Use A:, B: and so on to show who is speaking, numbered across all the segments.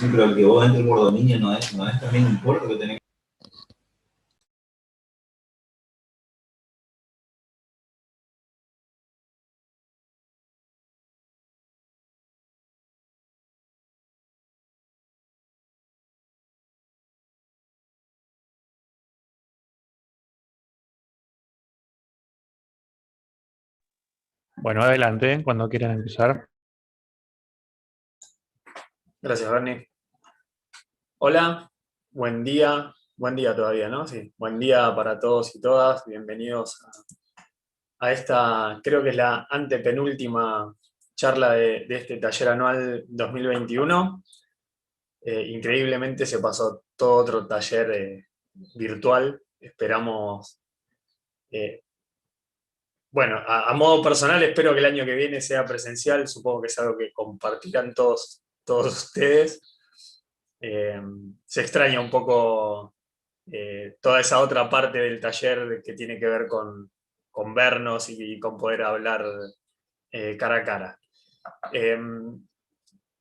A: Sí, pero el que vos entres por dominio no es también un puerto que tenés.
B: Bueno, adelante, cuando quieran empezar.
C: Gracias, Bernie. Hola, buen día todavía, ¿no? Sí, buen día para todos y todas. Bienvenidos a esta, creo que es la antepenúltima charla de este taller anual 2021. Increíblemente se pasó todo otro taller virtual. Esperamos, eh, bueno, a modo personal espero que el año que viene sea presencial. Supongo que es algo que compartirán todos ustedes. Se extraña un poco toda esa otra parte del taller que tiene que ver con vernos y con poder hablar cara a cara. En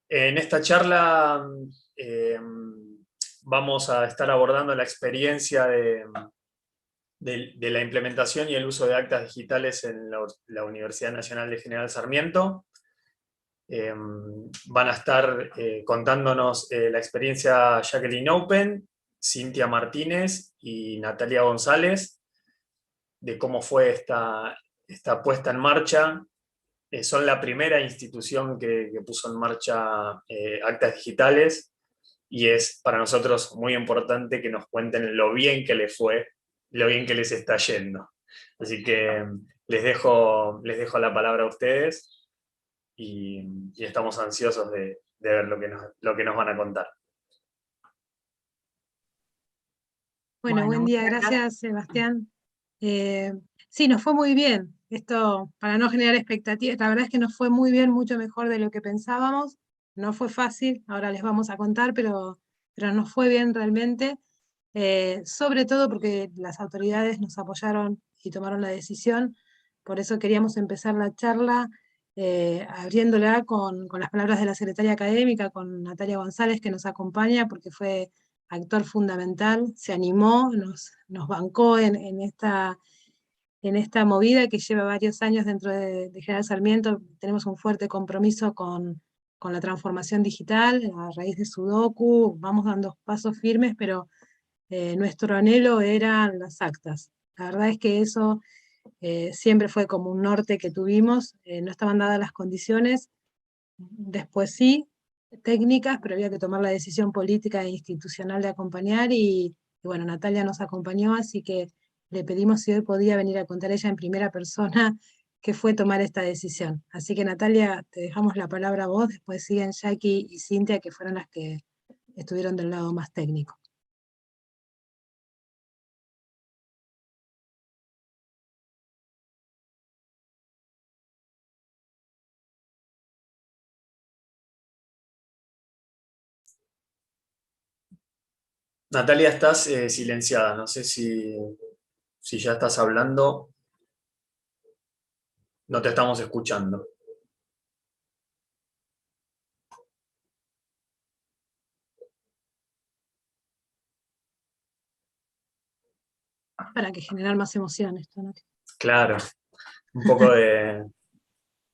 C: esta charla vamos a estar abordando la experiencia de la implementación y el uso de actas digitales en la Universidad Nacional de General Sarmiento. Van a estar contándonos la experiencia Jacqueline Open, Cintia Martínez y Natalia González, de cómo fue esta puesta en marcha. Son la primera institución que puso en marcha actas digitales y es para nosotros muy importante que nos cuenten lo bien que les fue, lo bien que les está yendo. Así que les dejo la palabra a ustedes y estamos ansiosos de ver lo que nos van a contar.
D: Bueno, buen día, gracias Sebastián. Sí, nos fue muy bien. Esto, para no generar expectativas, la verdad es que nos fue muy bien, mucho mejor de lo que pensábamos. No fue fácil, ahora les vamos a contar, pero nos fue bien realmente. Sobre todo porque las autoridades nos apoyaron y tomaron la decisión. Por eso queríamos empezar la charla abriéndola con las palabras de la secretaria académica, con Natalia González, que nos acompaña, porque fue actor fundamental, se animó, nos bancó en esta movida que lleva varios años dentro de General Sarmiento. Tenemos un fuerte compromiso con la transformación digital, a raíz de Sudoku, vamos dando pasos firmes, pero nuestro anhelo eran las actas. La verdad es que eso siempre fue como un norte que tuvimos, no estaban dadas las condiciones, después sí, técnicas, pero había que tomar la decisión política e institucional de acompañar y bueno, Natalia nos acompañó, así que le pedimos si hoy podía venir a contar ella en primera persona qué fue tomar esta decisión. Así que Natalia, te dejamos la palabra a vos, después siguen Jackie y Cintia, que fueron las que estuvieron del lado más técnico.
C: Natalia, estás silenciada, no sé si ya estás hablando, no te estamos escuchando.
D: Para que generar más emociones.
C: Claro, un poco de...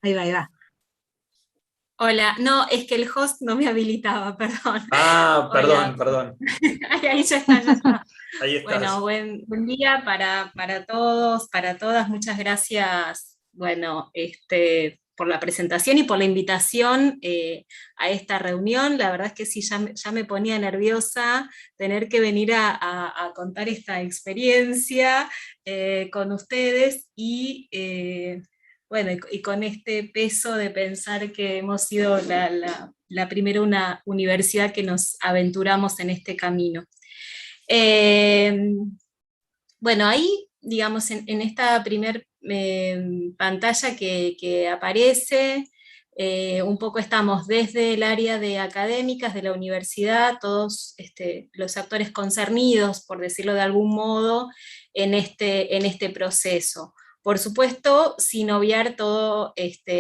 D: Ahí va, ahí va.
E: Hola, no, es que el host no me habilitaba, perdón.
C: Ah,
E: Hola.
C: perdón.
E: Ahí ya está, ya está.
C: Ahí estás.
E: Bueno, buen día para todos, para todas. Muchas gracias, bueno, por la presentación y por la invitación a esta reunión. La verdad es que sí, ya me ponía nerviosa tener que venir a contar esta experiencia con ustedes y bueno, y con este peso de pensar que hemos sido la primera una universidad que nos aventuramos en este camino. Bueno, ahí, digamos, en esta primer pantalla que aparece, un poco estamos desde el área de académicas de la universidad, todos los actores concernidos, por decirlo de algún modo, en este proceso. Por supuesto, sin obviar toda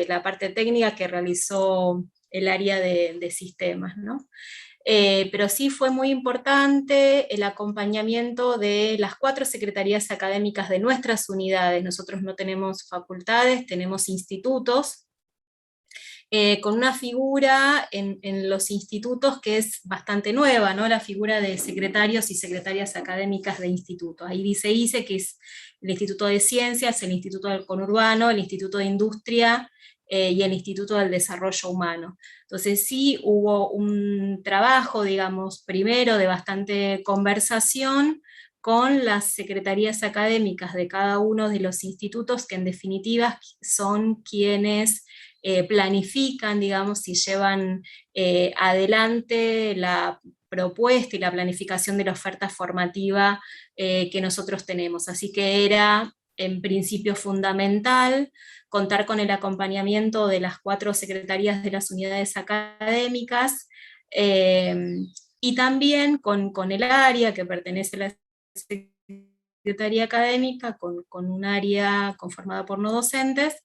E: la parte técnica que realizó el área de sistemas, ¿no? pero sí fue muy importante el acompañamiento de las 4 secretarías académicas de nuestras unidades. Nosotros no tenemos facultades, tenemos institutos, con una figura en los institutos que es bastante nueva, ¿no? La figura de secretarios y secretarias académicas de institutos. Ahí dice ICE, que es el Instituto de Ciencias, el Instituto del Conurbano, el Instituto de Industria y el Instituto del Desarrollo Humano. Entonces sí hubo un trabajo, digamos, primero de bastante conversación con las secretarías académicas de cada uno de los institutos, que en definitiva son quienes planifican, digamos, y llevan adelante la propuesta y la planificación de la oferta formativa que nosotros tenemos. Así que era, en principio, fundamental contar con el acompañamiento de las 4 secretarías de las unidades académicas, y también con el área que pertenece a la Secretaría Académica, con un área conformada por no docentes,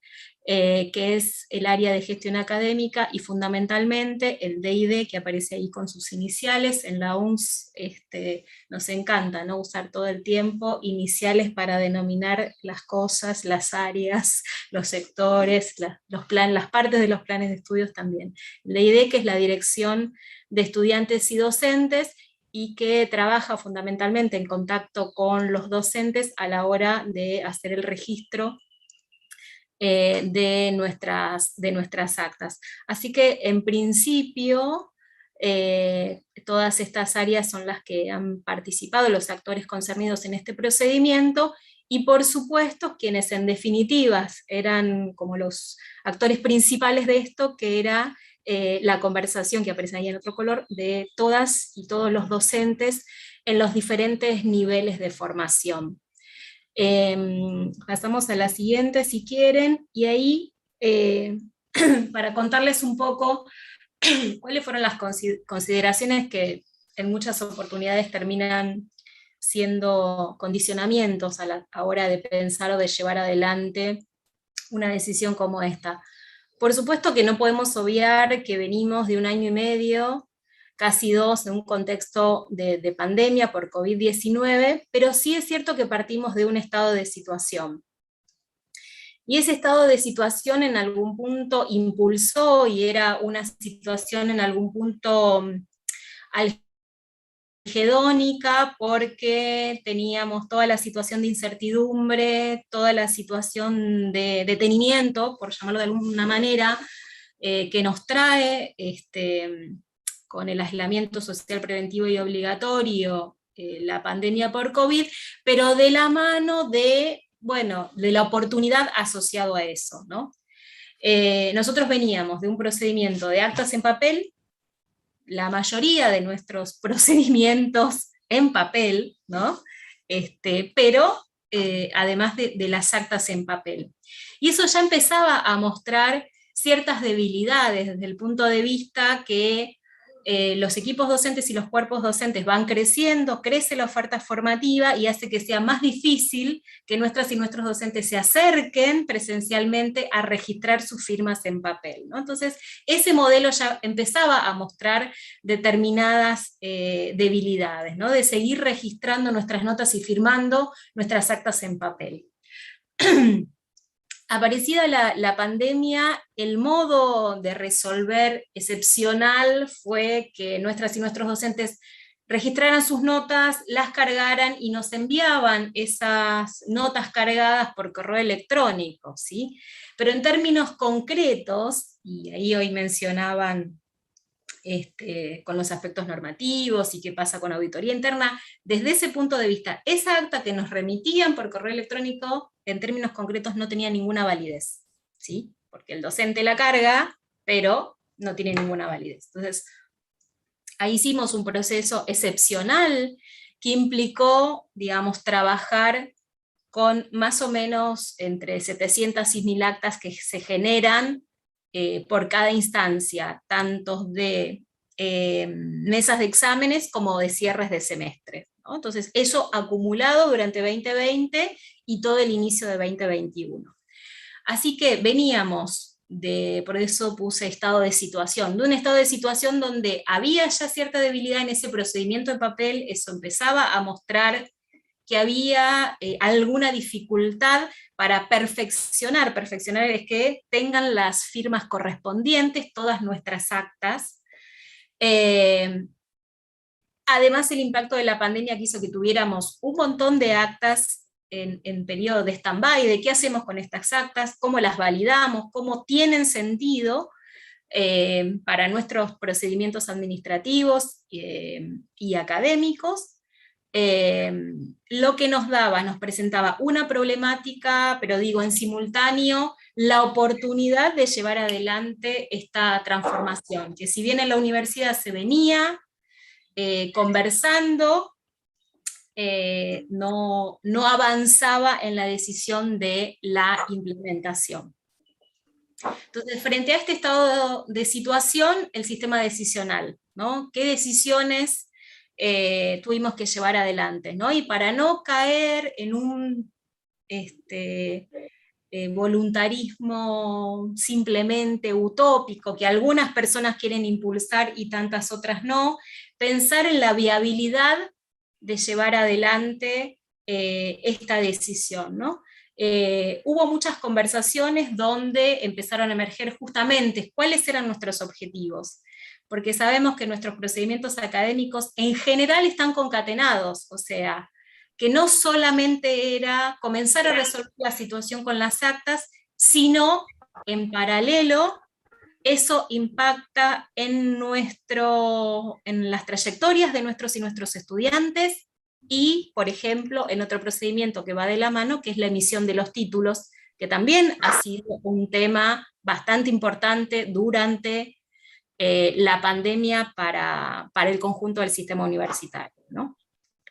E: que es el área de gestión académica, y fundamentalmente el D&D, que aparece ahí con sus iniciales. En la UNS nos encanta, ¿no?, usar todo el tiempo iniciales para denominar las cosas, las áreas, los sectores, las partes de los planes de estudios también. El D&D, que es la Dirección de Estudiantes y Docentes, y que trabaja fundamentalmente en contacto con los docentes a la hora de hacer el registro de nuestras actas. Así que, en principio, todas estas áreas son las que han participado, los actores concernidos en este procedimiento, y por supuesto quienes en definitiva eran como los actores principales de esto, que era la conversación, que aparece ahí en otro color, de todas y todos los docentes en los diferentes niveles de formación. Pasamos a la siguiente, si quieren, y ahí, para contarles un poco cuáles fueron las consideraciones que en muchas oportunidades terminan siendo condicionamientos a la hora de pensar o de llevar adelante una decisión como esta. Por supuesto que no podemos obviar que venimos de 1 año y medio, casi 2, en un contexto de pandemia por COVID-19, pero sí es cierto que partimos de un estado de situación. Y ese estado de situación en algún punto impulsó, y era una situación en algún punto algedónica, porque teníamos toda la situación de incertidumbre, toda la situación de detenimiento, por llamarlo de alguna manera, que nos trae con el aislamiento social preventivo y obligatorio, la pandemia por COVID, pero de la mano de la oportunidad asociado a eso, ¿no? Nosotros veníamos de un procedimiento de actas en papel, la mayoría de nuestros procedimientos en papel, ¿no? Pero además de las actas en papel. Y eso ya empezaba a mostrar ciertas debilidades desde el punto de vista que los equipos docentes y los cuerpos docentes van creciendo, crece la oferta formativa y hace que sea más difícil que nuestras y nuestros docentes se acerquen presencialmente a registrar sus firmas en papel, ¿no? Entonces, ese modelo ya empezaba a mostrar determinadas debilidades, ¿no? De seguir registrando nuestras notas y firmando nuestras actas en papel. Aparecida la pandemia, el modo de resolver excepcional fue que nuestras y nuestros docentes registraran sus notas, las cargaran y nos enviaban esas notas cargadas por correo electrónico, ¿sí? Pero en términos concretos, y ahí hoy mencionaban con los aspectos normativos y qué pasa con auditoría interna, desde ese punto de vista, esa acta que nos remitían por correo electrónico, en términos concretos no tenía ninguna validez, ¿sí? Porque el docente la carga, pero no tiene ninguna validez. Entonces, ahí hicimos un proceso excepcional que implicó, digamos, trabajar con más o menos entre 700 y 1000 actas que se generan por cada instancia, tanto de mesas de exámenes como de cierres de semestre, ¿no? Entonces, eso acumulado durante 2020 y todo el inicio de 2021. Así que veníamos por eso puse estado de situación, de un estado de situación donde había ya cierta debilidad en ese procedimiento de papel, eso empezaba a mostrar que había alguna dificultad para perfeccionar es que tengan las firmas correspondientes, todas nuestras actas. Además, el impacto de la pandemia que hizo que tuviéramos un montón de actas en periodo de stand-by, de qué hacemos con estas actas, cómo las validamos, cómo tienen sentido para nuestros procedimientos administrativos y académicos. Lo que nos presentaba una problemática, pero digo en simultáneo, la oportunidad de llevar adelante esta transformación, que si bien en la universidad se venía conversando, no avanzaba en la decisión de la implementación. Entonces, frente a este estado de situación, el sistema decisional, ¿no? ¿Qué decisiones tuvimos que llevar adelante, ¿no? Y para no caer en un voluntarismo simplemente utópico, que algunas personas quieren impulsar y tantas otras no, pensar en la viabilidad de llevar adelante esta decisión, ¿no? Hubo muchas conversaciones donde empezaron a emerger justamente cuáles eran nuestros objetivos, porque sabemos que nuestros procedimientos académicos en general están concatenados, o sea, que no solamente era comenzar a resolver la situación con las actas, sino en paralelo eso impacta en las trayectorias de nuestros y nuestros estudiantes, y, por ejemplo, en otro procedimiento que va de la mano, que es la emisión de los títulos, que también ha sido un tema bastante importante durante la pandemia para el conjunto del sistema universitario, ¿no?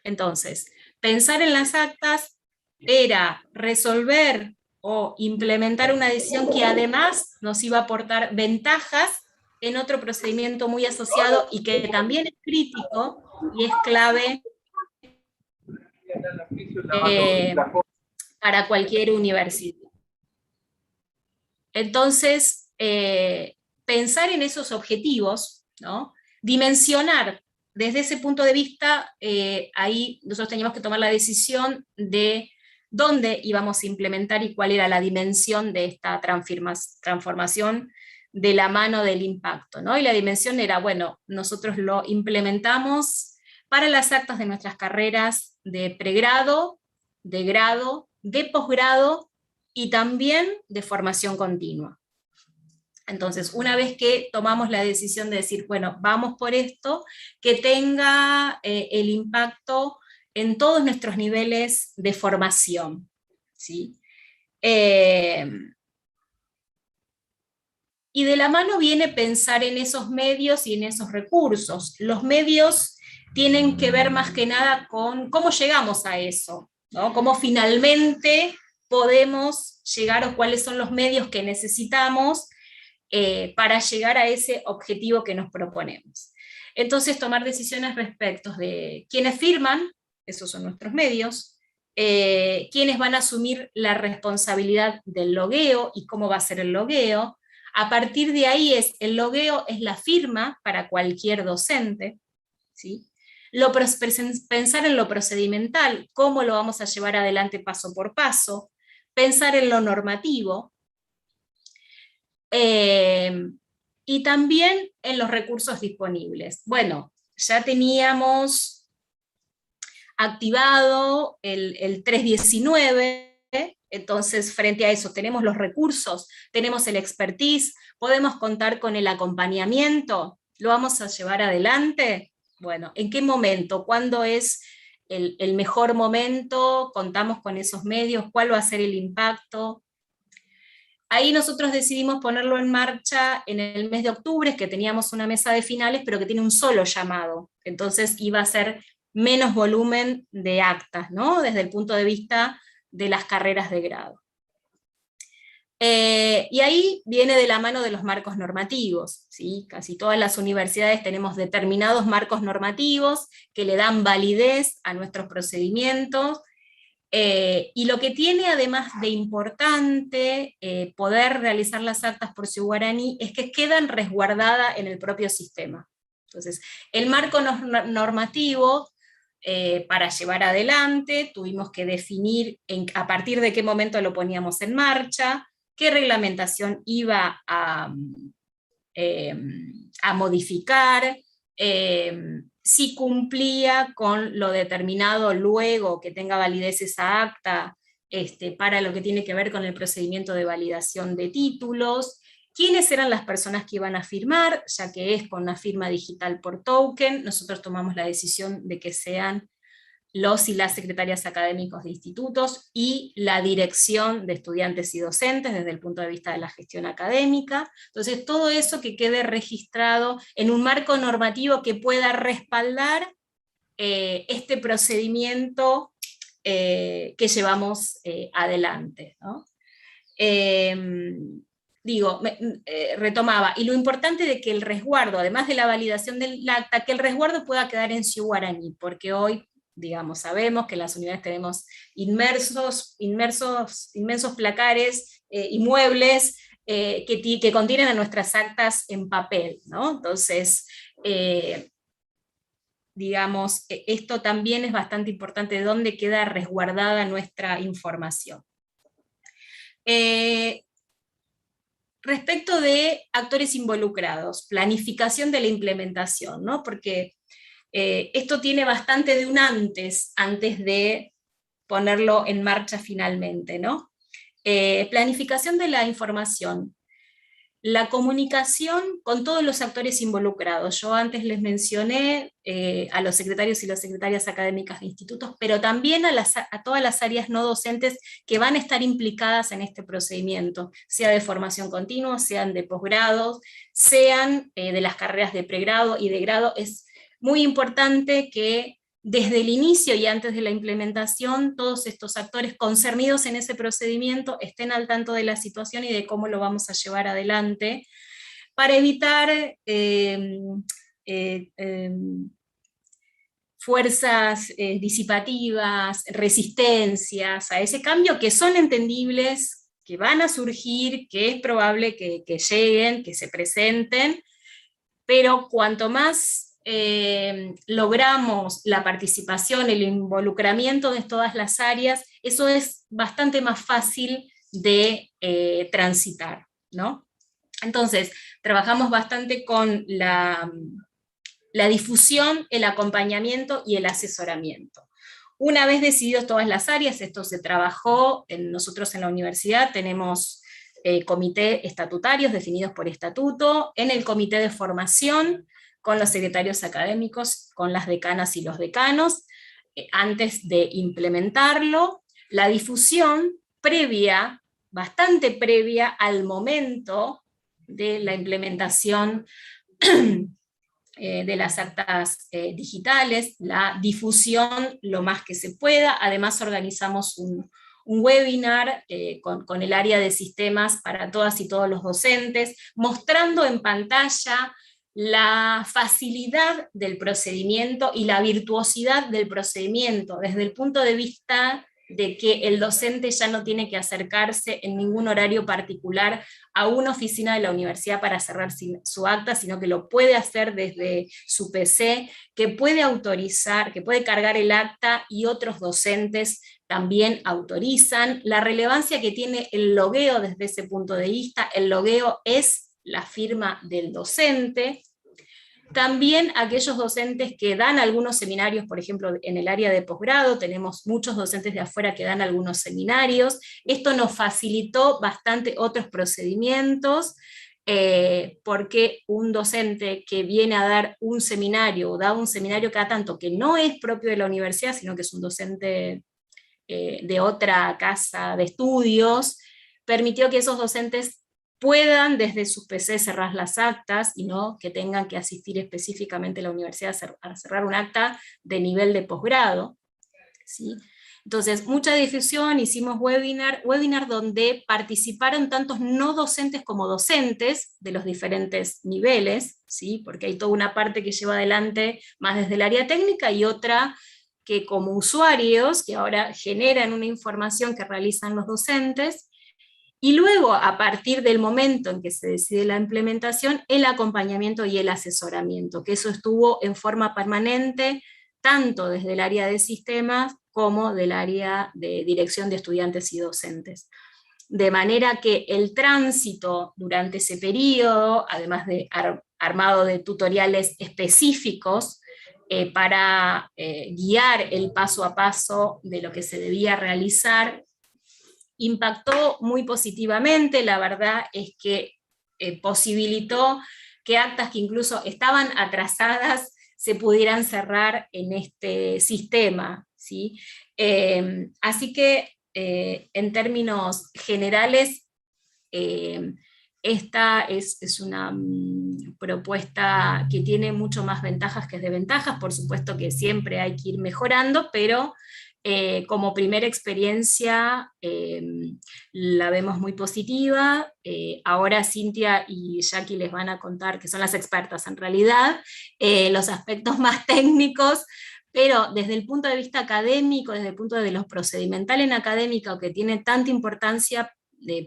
E: Entonces, pensar en las actas era resolver o implementar una decisión que además nos iba a aportar ventajas en otro procedimiento muy asociado y que también es crítico y es clave para cualquier universidad. Entonces, pensar en esos objetivos, ¿no? Dimensionar desde ese punto de vista, ahí nosotros teníamos que tomar la decisión de dónde íbamos a implementar y cuál era la dimensión de esta transformación de la mano del impacto, ¿no? Y la dimensión era, bueno, nosotros lo implementamos para las actas de nuestras carreras de pregrado, de grado, de posgrado y también de formación continua. Entonces, una vez que tomamos la decisión de decir, bueno, vamos por esto, que tenga el impacto en todos nuestros niveles de formación, ¿sí? Y de la mano viene pensar en esos medios y en esos recursos. Los medios tienen que ver más que nada con cómo llegamos a eso, ¿no? Cómo finalmente podemos llegar, o cuáles son los medios que necesitamos para llegar a ese objetivo que nos proponemos. Entonces, tomar decisiones respecto de quiénes firman, esos son nuestros medios, quiénes van a asumir la responsabilidad del logueo y cómo va a ser el logueo. A partir de ahí el logueo es la firma para cualquier docente, ¿sí? Pensar en lo procedimental, cómo lo vamos a llevar adelante paso por paso, pensar en lo normativo, y también en los recursos disponibles. Bueno, ya teníamos activado el 319, entonces frente a eso tenemos los recursos, tenemos el expertise, podemos contar con el acompañamiento, ¿lo vamos a llevar adelante? Bueno, ¿en qué momento? ¿Cuándo es el mejor momento? ¿Contamos con esos medios? ¿Cuál va a ser el impacto? Ahí nosotros decidimos ponerlo en marcha en el mes de octubre, que teníamos una mesa de finales, pero que tiene un solo llamado. Entonces iba a ser menos volumen de actas, ¿no? Desde el punto de vista de las carreras de grado. Y ahí viene de la mano de los marcos normativos, ¿sí? Casi todas las universidades tenemos determinados marcos normativos que le dan validez a nuestros procedimientos, Y lo que tiene además de importante poder realizar las actas por Ciudad Guaraní es que quedan resguardadas en el propio sistema. Entonces, el marco normativo para llevar adelante tuvimos que definir a partir de qué momento lo poníamos en marcha, qué reglamentación iba a modificar, si cumplía con lo determinado luego que tenga validez esa acta para lo que tiene que ver con el procedimiento de validación de títulos, quiénes eran las personas que iban a firmar, ya que es con una firma digital por token. Nosotros tomamos la decisión de que sean los y las secretarias académicos de institutos y la dirección de estudiantes y docentes desde el punto de vista de la gestión académica. Entonces, todo eso que quede registrado en un marco normativo que pueda respaldar este procedimiento que llevamos adelante, ¿no? Retomaba, y lo importante de que el resguardo, además de la validación del acta, que el resguardo pueda quedar en Ciudad Guaraní, porque hoy, digamos, sabemos que en las unidades tenemos inmensos placares y muebles que contienen a nuestras actas en papel, ¿no? Entonces, digamos, esto también es bastante importante, de dónde queda resguardada nuestra información. Respecto de actores involucrados, planificación de la implementación, ¿no? Porque esto tiene bastante de un antes de ponerlo en marcha finalmente, ¿no? Planificación de la información. La comunicación con todos los actores involucrados. Yo antes les mencioné a los secretarios y las secretarias académicas de institutos, pero también a todas las áreas no docentes que van a estar implicadas en este procedimiento, sea de formación continua, sean de posgrado, sean de las carreras de pregrado y de grado. Es muy importante que desde el inicio y antes de la implementación, todos estos actores concernidos en ese procedimiento estén al tanto de la situación y de cómo lo vamos a llevar adelante, para evitar fuerzas disipativas, resistencias a ese cambio, que son entendibles, que van a surgir, que es probable que lleguen, que se presenten, pero cuanto más logramos la participación, el involucramiento de todas las áreas, eso es bastante más fácil de transitar, ¿no? Entonces, trabajamos bastante con la difusión, el acompañamiento y el asesoramiento. Una vez decididos todas las áreas, esto se trabajó, nosotros en la universidad tenemos comités estatutarios definidos por estatuto, en el comité de formación, con los secretarios académicos, con las decanas y los decanos, antes de implementarlo, la difusión previa, bastante previa al momento de la implementación de las actas digitales, la difusión lo más que se pueda. Además organizamos un webinar con el área de sistemas para todas y todos los docentes, mostrando en pantalla la facilidad del procedimiento y la virtuosidad del procedimiento, desde el punto de vista de que el docente ya no tiene que acercarse en ningún horario particular a una oficina de la universidad para cerrar su acta, sino que lo puede hacer desde su PC, que puede autorizar, que puede cargar el acta y otros docentes también autorizan. La relevancia que tiene el logueo desde ese punto de vista, el logueo es la firma del docente. También aquellos docentes que dan algunos seminarios, por ejemplo, en el área de posgrado, tenemos muchos docentes de afuera que dan algunos seminarios. Esto nos facilitó bastante otros procedimientos, porque un docente que viene a dar un seminario, o da un seminario cada tanto, que no es propio de la universidad, sino que es un docente de otra casa de estudios, permitió que esos docentes puedan desde sus PC cerrar las actas y no que tengan que asistir específicamente a la universidad a cerrar un acta de nivel de posgrado, ¿sí? Entonces, mucha difusión, hicimos webinar donde participaron tantos no docentes como docentes de los diferentes niveles, ¿sí? Porque hay toda una parte que lleva adelante más desde el área técnica y otra que como usuarios, que ahora generan una información que realizan los docentes, y luego, a partir del momento en que se decide la implementación, el acompañamiento y el asesoramiento, que eso estuvo en forma permanente, tanto desde el área de sistemas como del área de dirección de estudiantes y docentes. De manera que el tránsito durante ese periodo, además de armado de tutoriales específicos para guiar el paso a paso de lo que se debía realizar, impactó muy positivamente. La verdad es que posibilitó que actas que incluso estaban atrasadas se pudieran cerrar en este sistema, ¿sí? Así que en términos generales, esta es una propuesta que tiene mucho más ventajas que desventajas. Por supuesto que siempre hay que ir mejorando, pero como primera experiencia la vemos muy positiva. Ahora Cintia y Jackie les van a contar, que son las expertas en realidad, los aspectos más técnicos, pero desde el punto de vista académico, desde el punto de lo procedimental en académica, que tiene tanta importancia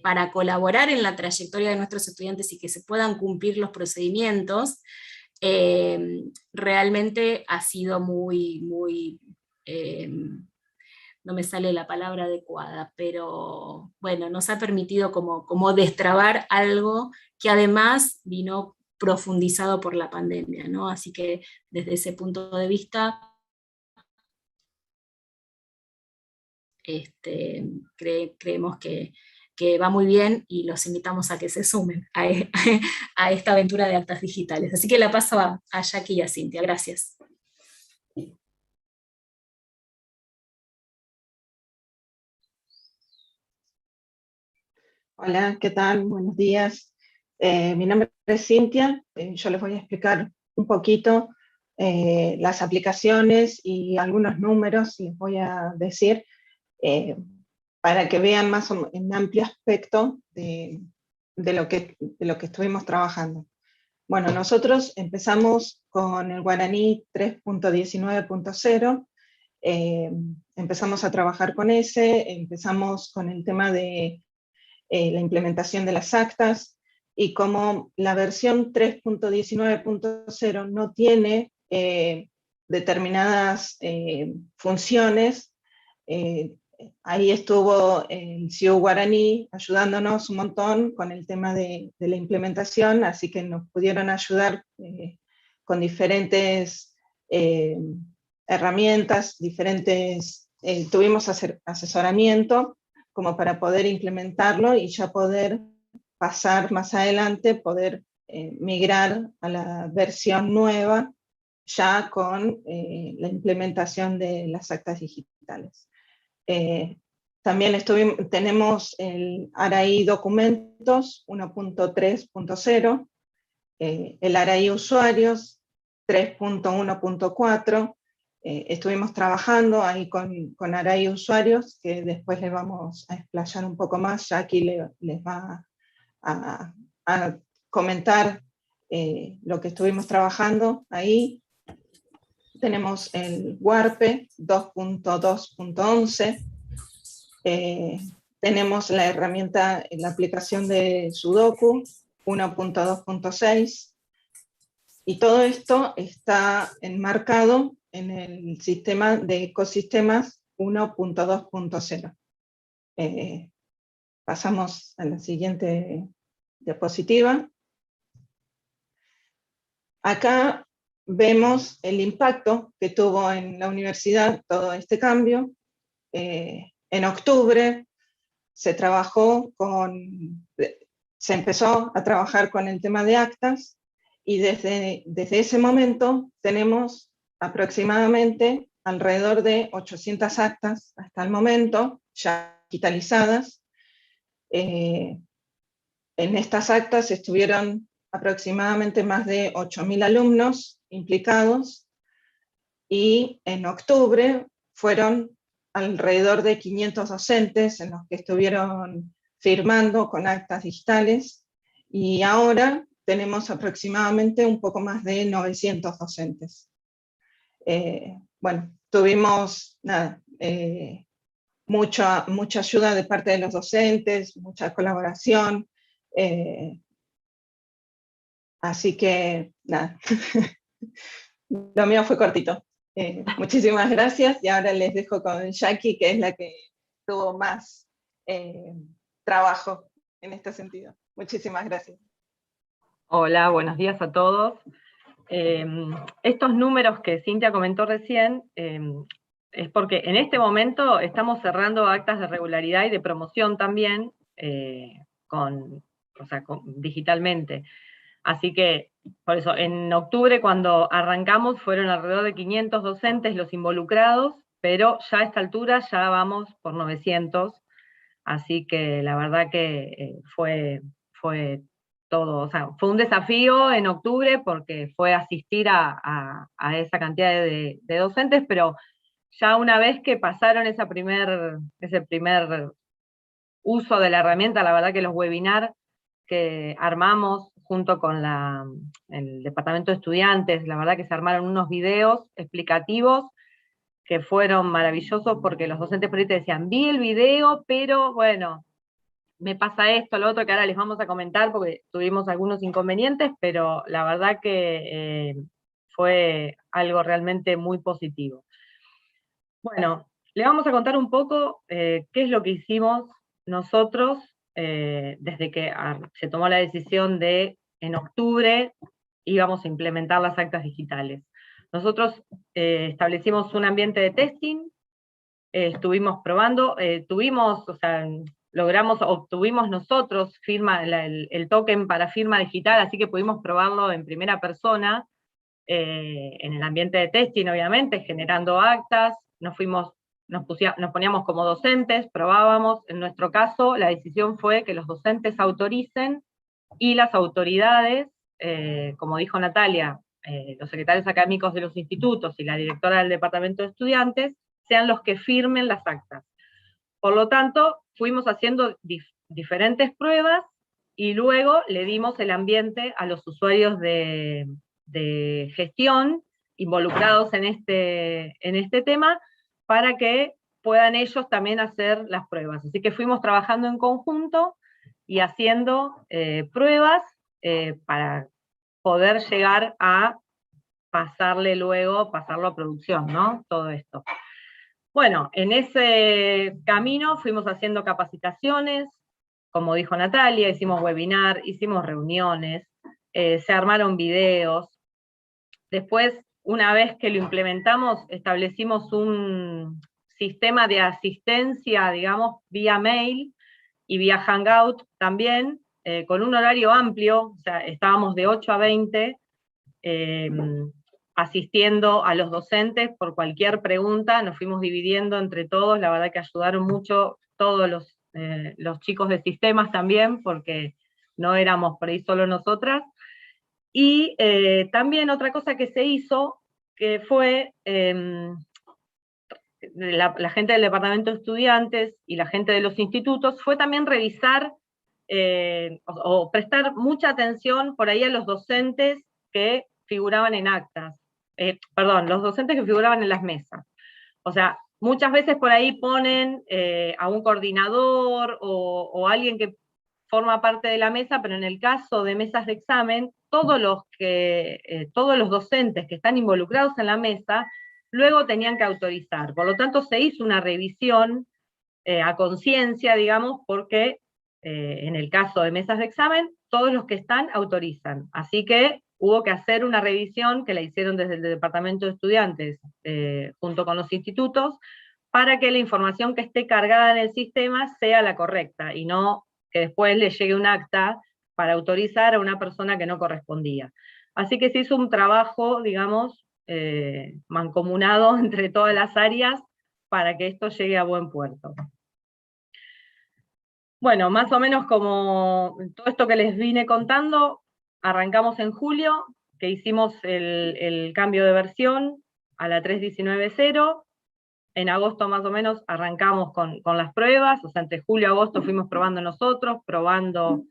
E: para colaborar en la trayectoria de nuestros estudiantes y que se puedan cumplir los procedimientos, realmente ha sido muy no me sale la palabra adecuada, pero bueno, nos ha permitido como destrabar algo que además vino profundizado por la pandemia, ¿no? Así que desde ese punto de vista, creemos que va muy bien y los invitamos a que se sumen a esta aventura de actas digitales. Así que la paso a Jackie y a Cintia. Gracias.
F: Hola, ¿qué tal? Buenos días. Mi nombre es Cintia. Yo les voy a explicar un poquito las aplicaciones y algunos números, les voy a decir, para que vean más en amplio aspecto de lo que estuvimos trabajando. Bueno, nosotros empezamos con el Guaraní 3.19.0, empezamos a trabajar con ese, empezamos con el tema de la implementación de las actas, y como la versión 3.19.0 no tiene determinadas funciones, ahí estuvo el CIU Guaraní ayudándonos un montón con el tema de la implementación, así que nos pudieron ayudar con diferentes herramientas, tuvimos asesoramiento como para poder implementarlo y ya poder pasar más adelante, poder migrar a la versión nueva ya con la implementación de las actas digitales. También tenemos el ARAI Documentos 1.3.0, el ARAI Usuarios 3.1.4, estuvimos trabajando ahí con ARAI Usuarios, que después les vamos a explayar un poco más, ya aquí les va a comentar lo que estuvimos trabajando ahí. Tenemos el WARPE 2.2.11, tenemos la herramienta, la aplicación de Sudoku 1.2.6, y todo esto está enmarcado en el sistema de ecosistemas 1.2.0. Pasamos a la siguiente diapositiva. Acá vemos el impacto que tuvo en la universidad todo este cambio. En octubre se empezó a trabajar con el tema de actas, y desde ese momento tenemos aproximadamente alrededor de 800 actas hasta el momento, ya digitalizadas. En estas actas estuvieron aproximadamente más de 8.000 alumnos implicados, y en octubre fueron alrededor de 500 docentes en los que estuvieron firmando con actas digitales, y ahora tenemos aproximadamente un poco más de 900 docentes. Bueno, tuvimos mucha ayuda de parte de los docentes, mucha colaboración, así que nada, lo mío fue cortito. Muchísimas gracias, y ahora les dejo con Jackie, que es la que tuvo más trabajo en este sentido. Muchísimas gracias.
G: Hola, buenos días a todos. Estos números que Cintia comentó recién, es porque en este momento estamos cerrando actas de regularidad y de promoción también, digitalmente. Así que, por eso, en octubre cuando arrancamos fueron alrededor de 500 docentes los involucrados, pero ya a esta altura ya vamos por 900, así que la verdad que fue todo, o sea, fue un desafío en octubre porque fue asistir a esa cantidad de docentes, pero ya una vez que pasaron ese primer uso de la herramienta, la verdad que los webinars que armamos junto con el departamento de estudiantes, la verdad que se armaron unos videos explicativos que fueron maravillosos porque los docentes por ahí te decían, vi el video, pero bueno, me pasa esto, lo otro, que ahora les vamos a comentar porque tuvimos algunos inconvenientes, pero la verdad que fue algo realmente muy positivo. Bueno, le vamos a contar un poco qué es lo que hicimos nosotros desde que se tomó la decisión de, en octubre, íbamos a implementar las actas digitales. Nosotros establecimos un ambiente de testing, estuvimos probando, obtuvimos nosotros el token para firma digital, así que pudimos probarlo en primera persona, en el ambiente de testing, obviamente, generando actas, nos poníamos como docentes, probábamos. En nuestro caso, la decisión fue que los docentes autoricen, y las autoridades, como dijo Natalia, los secretarios académicos de los institutos y la directora del departamento de estudiantes, sean los que firmen las actas. Por lo tanto, fuimos haciendo diferentes pruebas, y luego le dimos el ambiente a los usuarios de gestión involucrados en este tema, para que puedan ellos también hacer las pruebas. Así que fuimos trabajando en conjunto y haciendo pruebas para poder llegar a pasarlo a producción, ¿no? Todo esto. Bueno, en ese camino fuimos haciendo capacitaciones, como dijo Natalia, hicimos webinar, hicimos reuniones, se armaron videos. Después, una vez que lo implementamos, establecimos un sistema de asistencia, digamos, vía mail y vía Hangout también, con un horario amplio, o sea, estábamos de 8 a 20, asistiendo a los docentes por cualquier pregunta, nos fuimos dividiendo entre todos, la verdad que ayudaron mucho todos los chicos de sistemas también, porque no éramos por ahí solo nosotras. Y también otra cosa que se hizo, que fue la gente del departamento de estudiantes y la gente de los institutos, fue también revisar o prestar mucha atención por ahí a los docentes que figuraban en actas, los docentes que figuraban en las mesas. O sea, muchas veces por ahí ponen a un coordinador o alguien que forma parte de la mesa, pero en el caso de mesas de examen, todos los docentes que están involucrados en la mesa, luego tenían que autorizar. Por lo tanto, se hizo una revisión a conciencia, digamos, porque en el caso de mesas de examen, todos los que están autorizan. Así que hubo que hacer una revisión, que la hicieron desde el departamento de estudiantes, junto con los institutos, para que la información que esté cargada en el sistema sea la correcta, y no que después le llegue un acta para autorizar a una persona que no correspondía. Así que se hizo un trabajo, digamos, mancomunado entre todas las áreas para que esto llegue a buen puerto. Bueno, más o menos como todo esto que les vine contando, arrancamos en julio, que hicimos el cambio de versión a la 3.19.0, en agosto más o menos arrancamos con las pruebas, o sea, entre julio y agosto fuimos probando nosotros, probando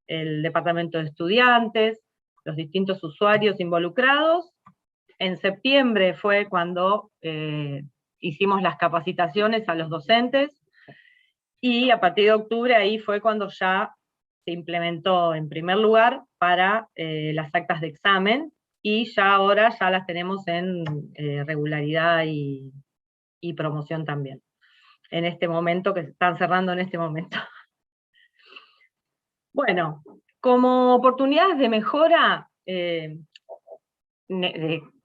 G: el departamento de estudiantes, los distintos usuarios involucrados, En septiembre fue cuando hicimos las capacitaciones a los docentes, y a partir de octubre ahí fue cuando ya se implementó en primer lugar para las actas de examen, y ya ahora ya las tenemos en regularidad y promoción también. En este momento, que se están cerrando en este momento. Bueno, como oportunidades de mejora,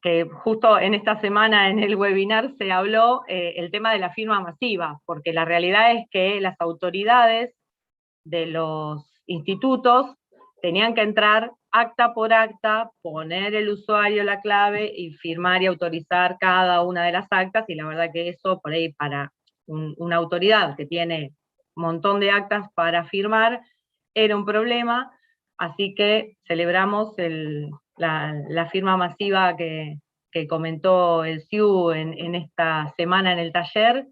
G: que justo en esta semana en el webinar se habló el tema de la firma masiva, porque la realidad es que las autoridades de los institutos tenían que entrar acta por acta, poner el usuario, la clave, y firmar y autorizar cada una de las actas, y la verdad que eso, por ahí, para una autoridad que tiene un montón de actas para firmar, era un problema, así que celebramos la firma masiva que comentó el CIU en esta semana en el taller,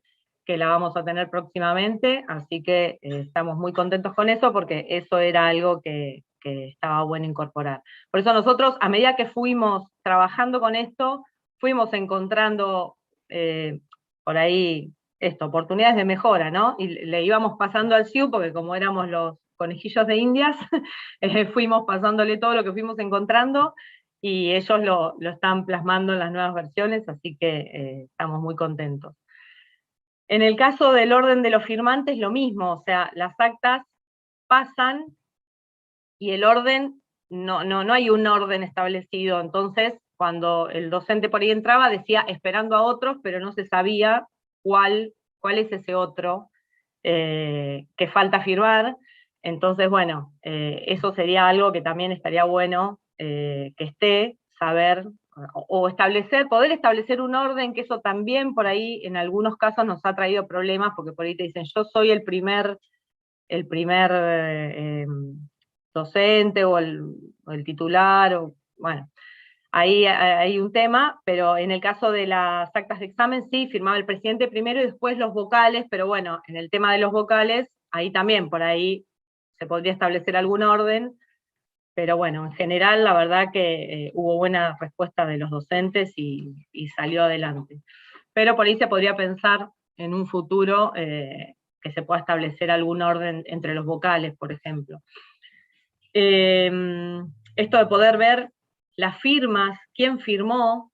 G: que la vamos a tener próximamente, así que estamos muy contentos con eso, porque eso era algo que estaba bueno incorporar. Por eso nosotros, a medida que fuimos trabajando con esto, fuimos encontrando por ahí oportunidades de mejora, ¿no? Y le íbamos pasando al CIU, porque como éramos los conejillos de Indias, fuimos pasándole todo lo que fuimos encontrando, y ellos lo están plasmando en las nuevas versiones, así que estamos muy contentos. En el caso del orden de los firmantes, lo mismo, o sea, las actas pasan y el orden, no hay un orden establecido, entonces cuando el docente por ahí entraba decía esperando a otros, pero no se sabía cuál es ese otro que falta firmar. Entonces, bueno, eso sería algo que también estaría bueno que esté, saber, o poder establecer un orden, que eso también por ahí en algunos casos nos ha traído problemas, porque por ahí te dicen, yo soy el primer docente, o el titular, o bueno, ahí hay un tema, pero en el caso de las actas de examen sí, firmaba el presidente primero y después los vocales, pero bueno, en el tema de los vocales, ahí también, por ahí se podría establecer algún orden, pero bueno, en general la verdad que hubo buena respuesta de los docentes y salió adelante. Pero por ahí se podría pensar en un futuro que se pueda establecer algún orden entre los vocales, por ejemplo. Esto de poder ver las firmas, quién firmó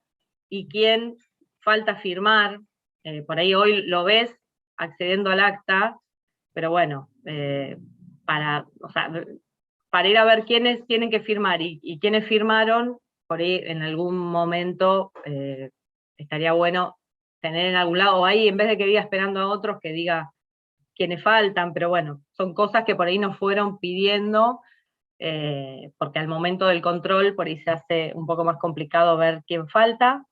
G: y quién falta firmar, por ahí hoy lo ves accediendo al acta, pero bueno, para ir a ver quiénes tienen que firmar y quiénes firmaron, por ahí en algún momento estaría bueno tener en algún lado, o ahí en vez de que diga esperando a otros, que diga quiénes faltan, pero bueno, son cosas que por ahí nos fueron pidiendo, porque al momento del control por ahí se hace un poco más complicado ver quién falta.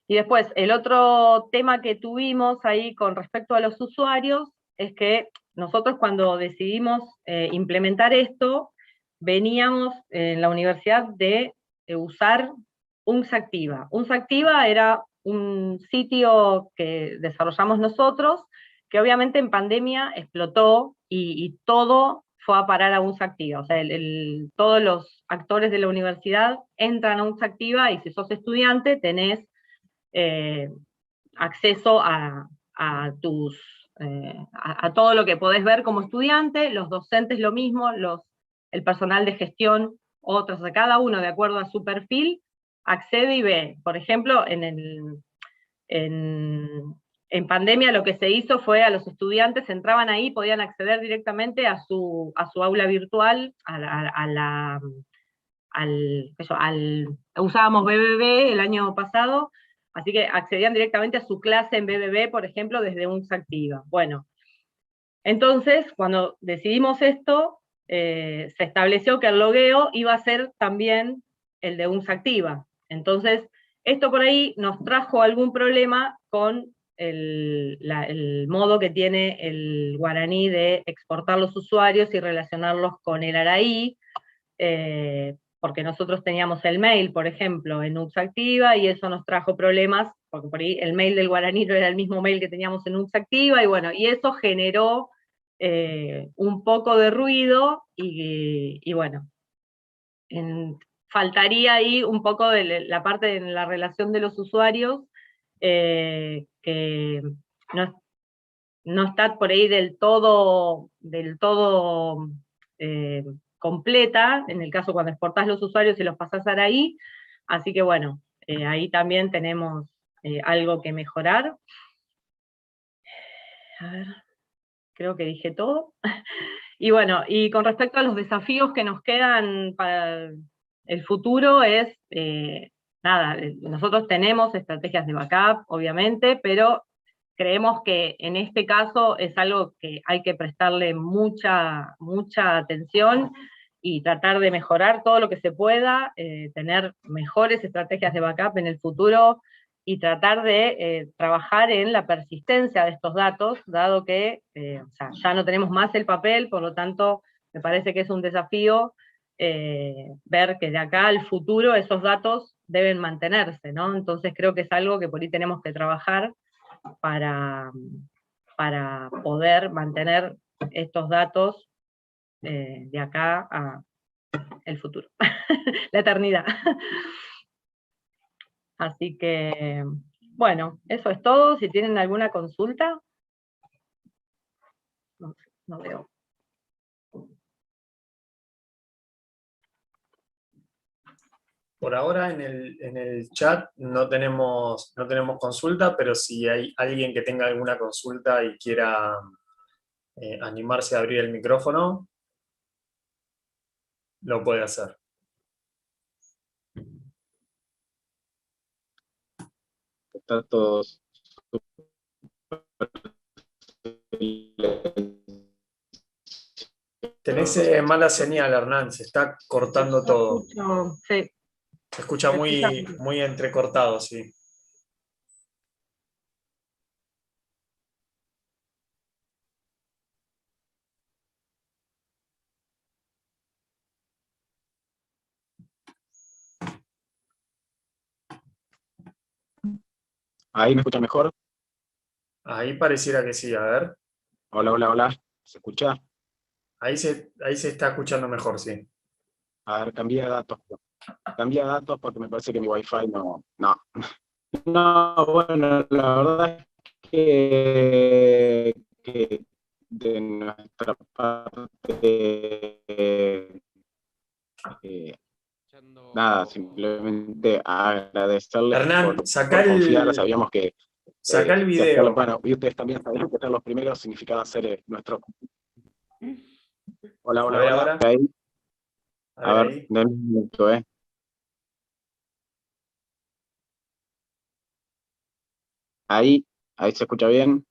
G: Y después, el otro tema que tuvimos ahí con respecto a los usuarios, es que nosotros cuando decidimos implementar esto, veníamos en la universidad de usar UNSActiva. UNSActiva era un sitio que desarrollamos nosotros, que obviamente en pandemia explotó y todo fue a parar a UNSActiva. O sea, todos los actores de la universidad entran a UNSActiva, y si sos estudiante tenés acceso a todo lo que podés ver como estudiante, los docentes lo mismo, el personal de gestión, otros, de cada uno de acuerdo a su perfil, accede y ve. Por ejemplo, en pandemia lo que se hizo fue a los estudiantes, entraban ahí, podían acceder directamente a su aula virtual, usábamos BBB el año pasado, así que accedían directamente a su clase en BBB, por ejemplo, desde UNSActiva. Bueno, entonces, cuando decidimos esto, se estableció que el logueo iba a ser también el de UNSActiva. Entonces, esto por ahí nos trajo algún problema con el modo que tiene el guaraní de exportar los usuarios y relacionarlos con el Araí, porque nosotros teníamos el mail, por ejemplo, en UNSActiva, y eso nos trajo problemas, porque por ahí el mail del guaraní no era el mismo mail que teníamos en UNSActiva, y bueno, y eso generó un poco de ruido, y bueno, faltaría ahí un poco de la parte de la relación de los usuarios, que no está por ahí del todo completa, en el caso cuando exportás los usuarios y los pasás a ahí, así que bueno, ahí también tenemos algo que mejorar. A ver, creo que dije todo. Y bueno, y con respecto a los desafíos que nos quedan para el futuro es, nada, nosotros tenemos estrategias de backup, obviamente, pero creemos que en este caso es algo que hay que prestarle mucha atención y tratar de mejorar todo lo que se pueda, tener mejores estrategias de backup en el futuro, y tratar de trabajar en la persistencia de estos datos, dado que o sea, ya no tenemos más el papel, por lo tanto, me parece que es un desafío ver que de acá al futuro esos datos deben mantenerse, ¿no? Entonces creo que es algo que por ahí tenemos que trabajar para poder mantener estos datos de acá a el futuro, la eternidad. Así que, bueno, eso es todo. Si tienen alguna consulta. No veo.
C: Por ahora en el chat no tenemos consulta, pero si hay alguien que tenga alguna consulta y quiera animarse a abrir el micrófono, lo puede hacer.
H: Está todos.
C: Tenés mala señal, Hernán, se está cortando todo.
G: Sí.
C: Se escucha muy entrecortado, sí.
H: ¿Ahí me escucha mejor?
C: Ahí pareciera que sí, a ver.
H: Hola, hola, hola. ¿Se escucha?
C: Ahí se está escuchando mejor, sí.
H: A ver, cambia datos. Cambia datos porque me parece que mi wifi no. No, bueno, la verdad es que de nuestra parte, nada, simplemente agradecerles
C: Hernán,
H: por
C: sacá
H: confiar. Sabíamos que
C: el video.
H: bueno, y ustedes también sabían que ser los primeros significaba ser nuestro. Hola, hola,
C: A ver,
H: hola.
C: ahora.
H: Ahí.
C: A ver, ahí.
H: denme un minuto, Ahí se escucha bien.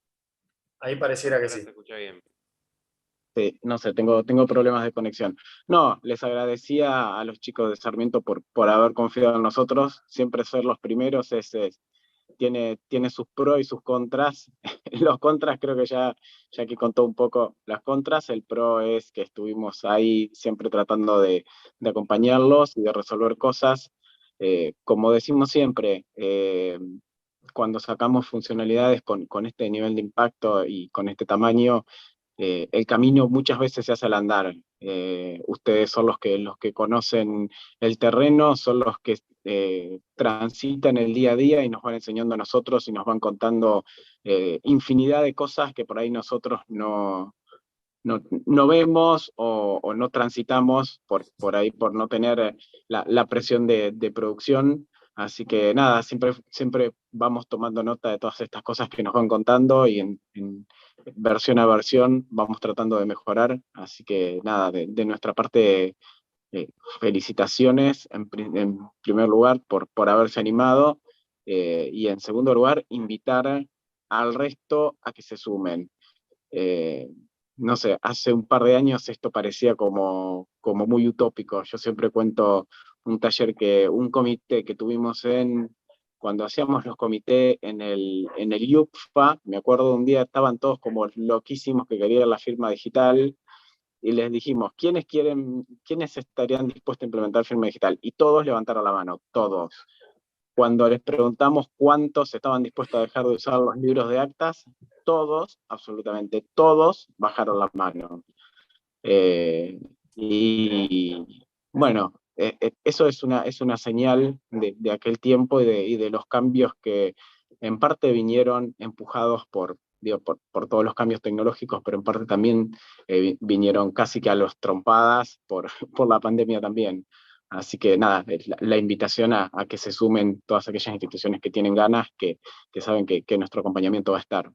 C: Ahí pareciera que sí.
I: Se escucha bien.
H: Sí, no sé, tengo problemas de conexión. No, les agradecía a los chicos de Sarmiento por haber confiado en nosotros. Siempre ser los primeros tiene sus pros y sus contras. Los contras creo que ya que contó un poco las contras. El pro es que estuvimos ahí siempre tratando de acompañarlos y de resolver cosas. Como decimos siempre, cuando sacamos funcionalidades con este nivel de impacto y con este tamaño, el camino muchas veces se hace al andar. Ustedes son los que conocen el terreno, son los que transitan el día a día y nos van enseñando a nosotros y nos van contando infinidad de cosas que por ahí nosotros no vemos o no transitamos por ahí, por no tener la presión de producción. Así que nada, siempre vamos tomando nota de todas estas cosas que nos van contando y en versión a versión vamos tratando de mejorar. Así que nada, de nuestra parte, felicitaciones en primer lugar por haberse animado, y en segundo lugar, invitar al resto a que se sumen. No sé, hace un par de años esto parecía como muy utópico. Yo siempre cuento un comité que tuvimos cuando hacíamos los comités en el IUPFA. Me acuerdo un día estaban todos como loquísimos que querían la firma digital, y les dijimos, ¿quiénes estarían dispuestos a implementar firma digital? Y todos levantaron la mano, todos. Cuando les preguntamos cuántos estaban dispuestos a dejar de usar los libros de actas, todos, absolutamente todos, bajaron la mano. Y bueno, eso es una señal de aquel tiempo y de los cambios que en parte vinieron empujados por todos los cambios tecnológicos, pero en parte también vinieron casi que a los trompadas por la pandemia también. Así que nada, la invitación a que se sumen todas aquellas instituciones que tienen ganas, que saben que nuestro acompañamiento va a estar.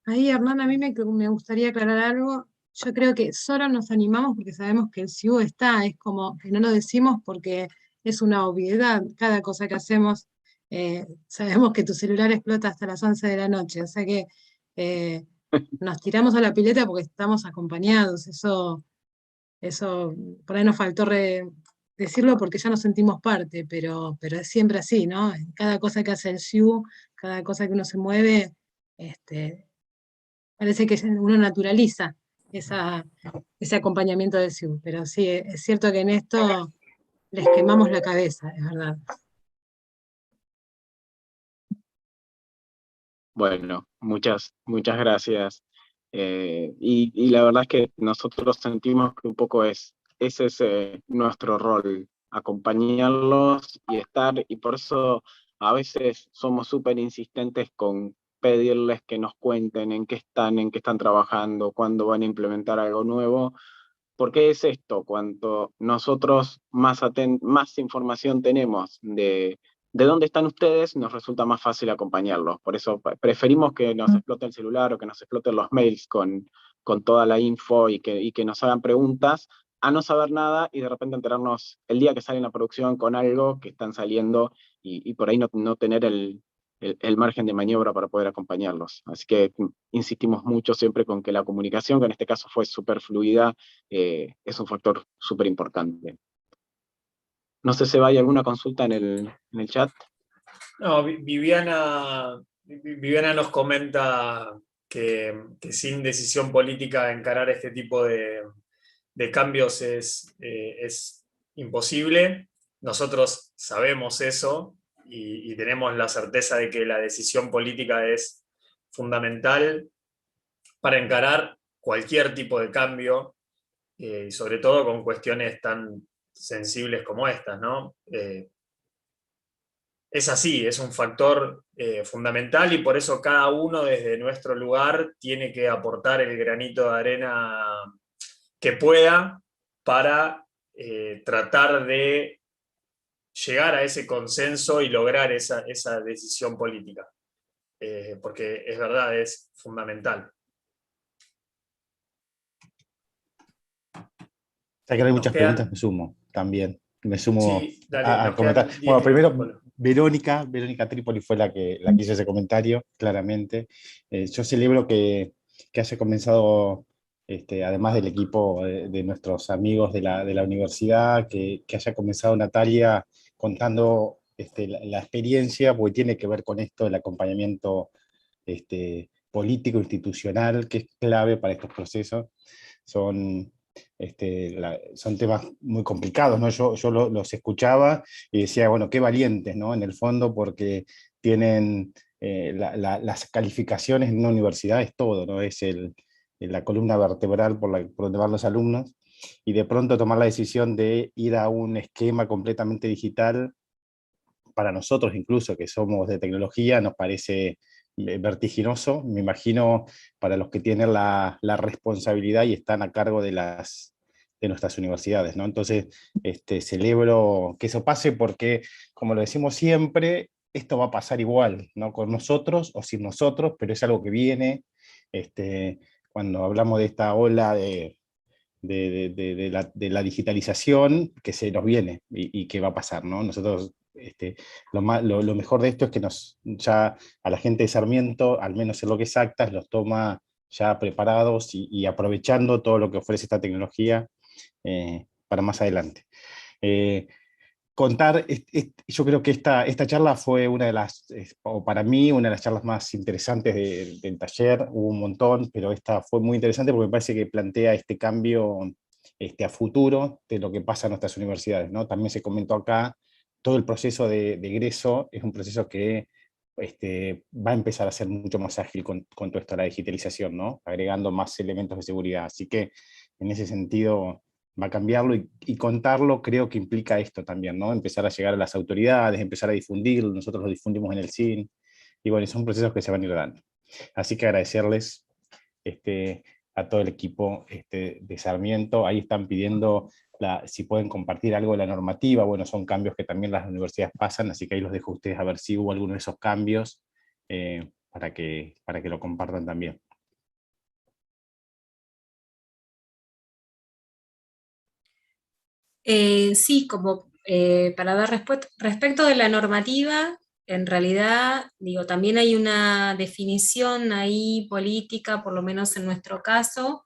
D: Ahí, Hernán, a mí me gustaría aclarar algo. Yo creo que solo nos animamos porque sabemos que el CIU está, es como que no lo decimos porque es una obviedad. Cada cosa que hacemos, sabemos que tu celular explota hasta las 11 de la noche, o sea que nos tiramos a la pileta porque estamos acompañados. Eso por ahí nos faltó decirlo porque ya nos sentimos parte, pero es siempre así, ¿no? Cada cosa que hace el CIU, cada cosa que uno se mueve, parece que uno naturaliza ese acompañamiento del CIU, pero sí, es cierto que en esto les quemamos la cabeza, es verdad.
H: Bueno, muchas gracias. Y la verdad es que nosotros sentimos que un poco ese es nuestro rol, acompañarlos y estar, y por eso a veces somos súper insistentes con pedirles que nos cuenten en qué están trabajando, cuándo van a implementar algo nuevo, porque es esto, cuanto nosotros más información tenemos de dónde están ustedes, nos resulta más fácil acompañarlos. Por eso preferimos que nos explote el celular o que nos exploten los mails con toda la info y que nos hagan preguntas, a no saber nada y de repente enterarnos el día que sale en la producción con algo que están saliendo y por ahí no tener el margen de maniobra para poder acompañarlos. Así que insistimos mucho siempre con que la comunicación, que en este caso fue súper fluida, es un factor súper importante. No sé si hay alguna consulta en el chat.
C: No, Viviana nos comenta que sin decisión política encarar este tipo de cambios es imposible. Nosotros sabemos eso y tenemos la certeza de que la decisión política es fundamental para encarar cualquier tipo de cambio, y sobre todo con cuestiones tan sensibles como estas, ¿no? Es así, es un factor fundamental y por eso cada uno desde nuestro lugar tiene que aportar el granito de arena que pueda para tratar de llegar a ese consenso y lograr esa decisión política. Porque es verdad, es fundamental.
I: Ya que no hay muchas preguntas, me sumo también. Me sumo
C: Sí, dale,
I: a comentar. Bueno, primero, Verónica Trípoli fue la que hizo ese comentario, claramente. Yo celebro que haya comenzado, además del equipo de nuestros amigos de la universidad, que haya comenzado Natalia contando la experiencia, porque tiene que ver con esto del acompañamiento político, institucional, que es clave para estos procesos. Son temas muy complicados, ¿no? Yo los escuchaba y decía, bueno, qué valientes, ¿no? En el fondo, porque tienen las calificaciones en una universidad, es todo, ¿no? Es la columna vertebral por donde van los alumnos, y de pronto tomar la decisión de ir a un esquema completamente digital, para nosotros incluso, que somos de tecnología, nos parece vertiginoso. Me imagino para los que tienen la responsabilidad y están a cargo de nuestras universidades, ¿no? Entonces, celebro que eso pase porque, como lo decimos siempre, esto va a pasar igual, ¿no? Con nosotros o sin nosotros, pero es algo que viene. Cuando hablamos de esta ola de la digitalización, que se nos viene y que va a pasar, ¿no? Nosotros, lo mejor de esto es que ya a la gente de Sarmiento, al menos en lo que es Actas, los toma ya preparados y aprovechando todo lo que ofrece esta tecnología para más adelante. Yo creo que esta charla fue una de las, o para mí, una de las charlas más interesantes del taller. Hubo un montón, pero esta fue muy interesante porque me parece que plantea este cambio a futuro de lo que pasa en nuestras universidades, ¿no? También se comentó acá, todo el proceso de egreso es un proceso que va a empezar a ser mucho más ágil con todo esto de la digitalización, ¿no? Agregando más elementos de seguridad. Así que en ese sentido va a cambiarlo y contarlo creo que implica esto también, ¿no? Empezar a llegar a las autoridades, empezar a difundirlo, nosotros lo difundimos en el CIN, y bueno, son procesos que se van a ir dando. Así que agradecerles a todo el equipo de Sarmiento. Ahí están pidiendo si pueden compartir algo de la normativa. Bueno, son cambios que también las universidades pasan, así que ahí los dejo a ustedes a ver si hubo alguno de esos cambios para que lo compartan también.
E: Sí, como para dar respuesta respecto de la normativa, en realidad, digo, también hay una definición ahí política, por lo menos en nuestro caso,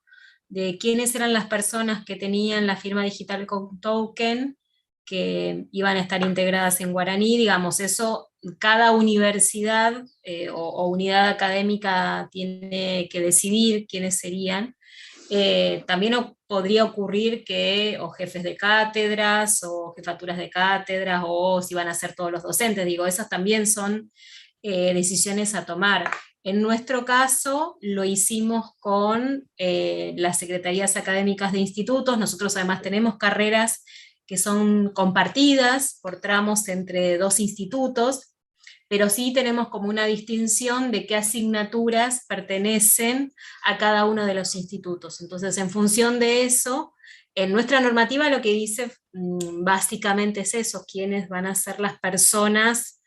E: de quiénes eran las personas que tenían la firma digital con token, que iban a estar integradas en guaraní, digamos, eso cada universidad o unidad académica tiene que decidir quiénes serían. También podría ocurrir que o jefes de cátedras o jefaturas de cátedras o si van a ser todos los docentes, digo, esas también son decisiones a tomar. En nuestro caso lo hicimos con las secretarías académicas de institutos. Nosotros además tenemos carreras que son compartidas por tramos entre 2 institutos, pero sí tenemos como una distinción de qué asignaturas pertenecen a cada uno de los institutos. Entonces, en función de eso, en nuestra normativa lo que dice básicamente es eso, quiénes van a ser las personas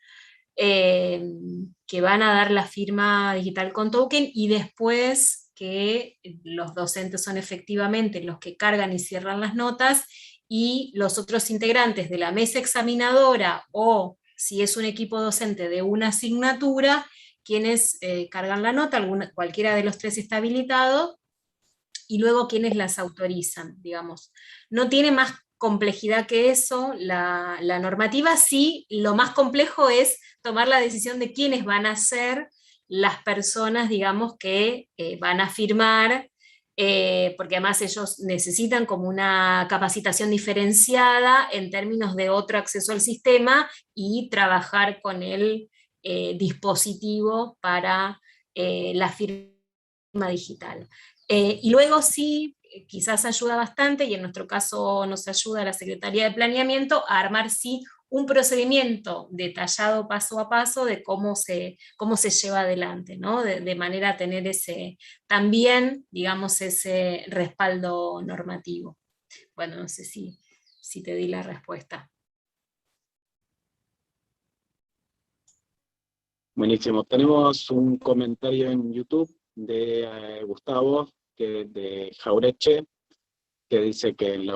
E: que van a dar la firma digital con token, y después que los docentes son efectivamente los que cargan y cierran las notas, y los otros integrantes de la mesa examinadora o si es un equipo docente de una asignatura, quienes cargan la nota, cualquiera de los 3 está habilitado, y luego quienes las autorizan, digamos. No tiene más complejidad que eso, la normativa sí, lo más complejo es tomar la decisión de quiénes van a ser las personas, digamos, que van a firmar, porque además ellos necesitan como una capacitación diferenciada en términos de otro acceso al sistema y trabajar con el dispositivo para la firma digital. Y luego sí, quizás ayuda bastante, y en nuestro caso nos ayuda la Secretaría de Planeamiento a armar sí un procedimiento detallado paso a paso de cómo se lleva adelante, ¿no? De manera a tener también, digamos, ese respaldo normativo. Bueno, no sé si te di la respuesta.
H: Buenísimo. Tenemos un comentario en YouTube de Gustavo, de Jaureche, que dice que en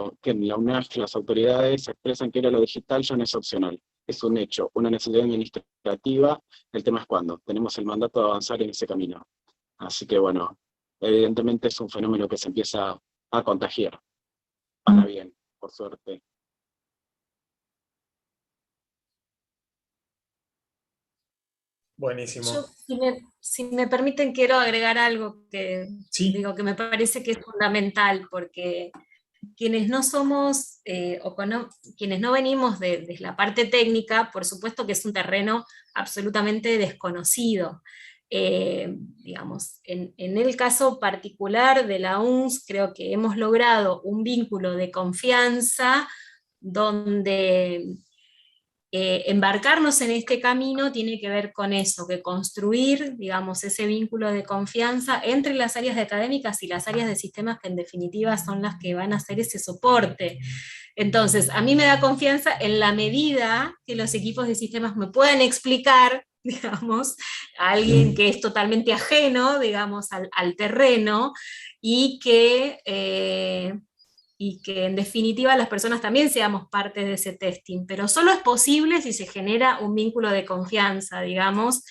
H: la UNAF las autoridades expresan que ir a lo digital ya no es opcional, es un hecho, una necesidad administrativa. El tema es cuándo. Tenemos el mandato de avanzar en ese camino. Así que bueno, evidentemente es un fenómeno que se empieza a contagiar. Para bien, por suerte.
C: Buenísimo.
E: Yo, si me permiten, quiero agregar algo que,
C: Sí.
E: digo, que me parece que es fundamental, porque quienes no somos, quienes no venimos de la parte técnica, por supuesto que es un terreno absolutamente desconocido. Digamos, en el caso particular de la UNS, creo que hemos logrado un vínculo de confianza donde embarcarnos en este camino tiene que ver con eso, que construir, digamos, ese vínculo de confianza entre las áreas de académicas y las áreas de sistemas, que en definitiva son las que van a hacer ese soporte. Entonces, a mí me da confianza en la medida que los equipos de sistemas me puedan explicar, digamos, a alguien que es totalmente ajeno, digamos, al terreno, y que en definitiva las personas también seamos parte de ese testing, pero solo es posible si se genera un vínculo de confianza, digamos,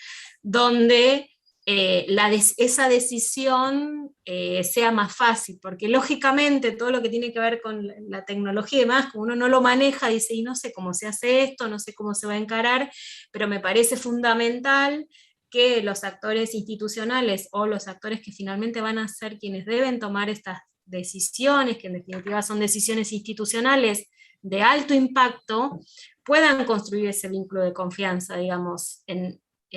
E: donde esa decisión sea más fácil, porque lógicamente todo lo que tiene que ver con la tecnología y demás, como uno no lo maneja, dice, y no sé cómo se hace esto, no sé cómo se va a encarar, pero me parece fundamental que los actores institucionales o los actores que finalmente van a ser quienes deben tomar estas decisiones, que en definitiva son decisiones institucionales de alto impacto, puedan construir ese vínculo de confianza, digamos,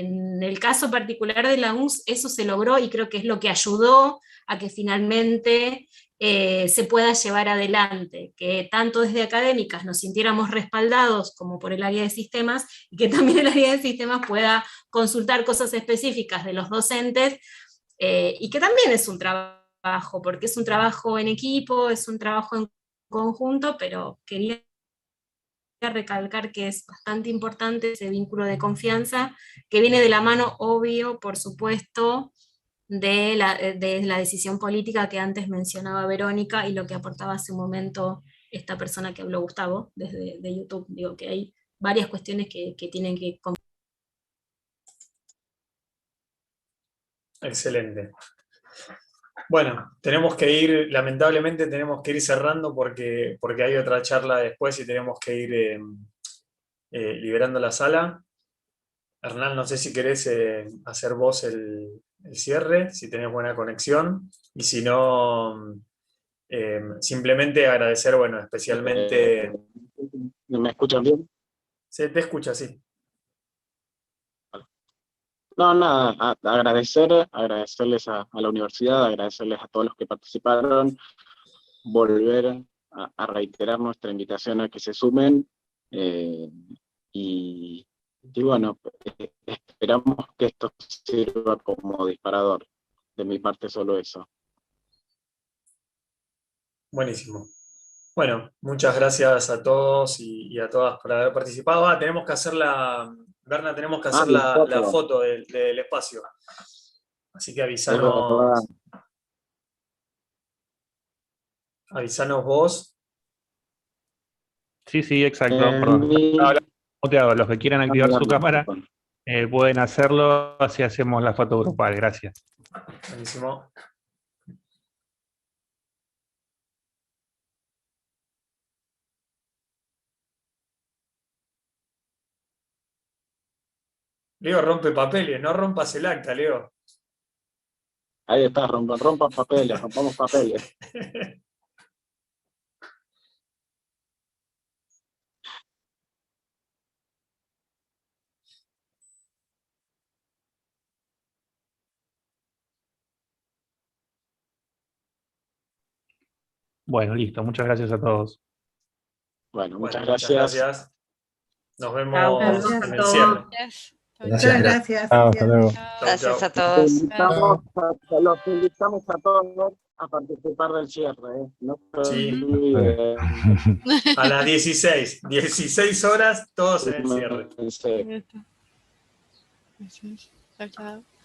E: en el caso particular de la UNS eso se logró y creo que es lo que ayudó a que finalmente se pueda llevar adelante, que tanto desde académicas nos sintiéramos respaldados como por el área de sistemas, y que también el área de sistemas pueda consultar cosas específicas de los docentes, y que también es un trabajo, porque es un trabajo en equipo, es un trabajo en conjunto, pero quería recalcar que es bastante importante ese vínculo de confianza, que viene de la mano, obvio, por supuesto, de la decisión política que antes mencionaba Verónica y lo que aportaba hace un momento esta persona que habló, Gustavo, desde de YouTube. Digo que hay varias cuestiones que tienen que...
C: Excelente. Bueno, tenemos que ir, lamentablemente tenemos que ir cerrando porque hay otra charla después y tenemos que ir liberando la sala. Hernán, no sé si querés hacer vos el cierre, si tenés buena conexión, y si no, simplemente agradecer, bueno, especialmente...
H: ¿Me escuchan bien?
C: Se te escucha, sí.
H: No, nada, agradecerles a la universidad, agradecerles a todos los que participaron, volver a reiterar nuestra invitación a que se sumen, y bueno, esperamos que esto sirva como disparador. De mi parte solo eso.
C: Buenísimo. Bueno, muchas gracias a todos y a todas por haber participado. Tenemos que hacer Berna, tenemos que hacer la foto del espacio. Así que avisanos vos.
B: Sí, exacto. Perdón. Muteado. Los que quieran activar su cámara pueden hacerlo, así hacemos la foto grupal. Gracias.
C: Buenísimo. Leo rompe papeles, no rompas el acta, Leo.
H: Ahí está, rompamos papeles.
B: Bueno, listo. Muchas gracias a todos.
H: Bueno,
C: Muchas gracias. Nos vemos en el
G: Chao.
C: cierre.
D: Muchas gracias.
I: Hasta luego.
J: Gracias a todos.
H: Los invitamos a todos a participar del cierre. No se
C: Sí.
H: olviden.
C: A las 16 horas, todos en el cierre.
J: Chao, chao.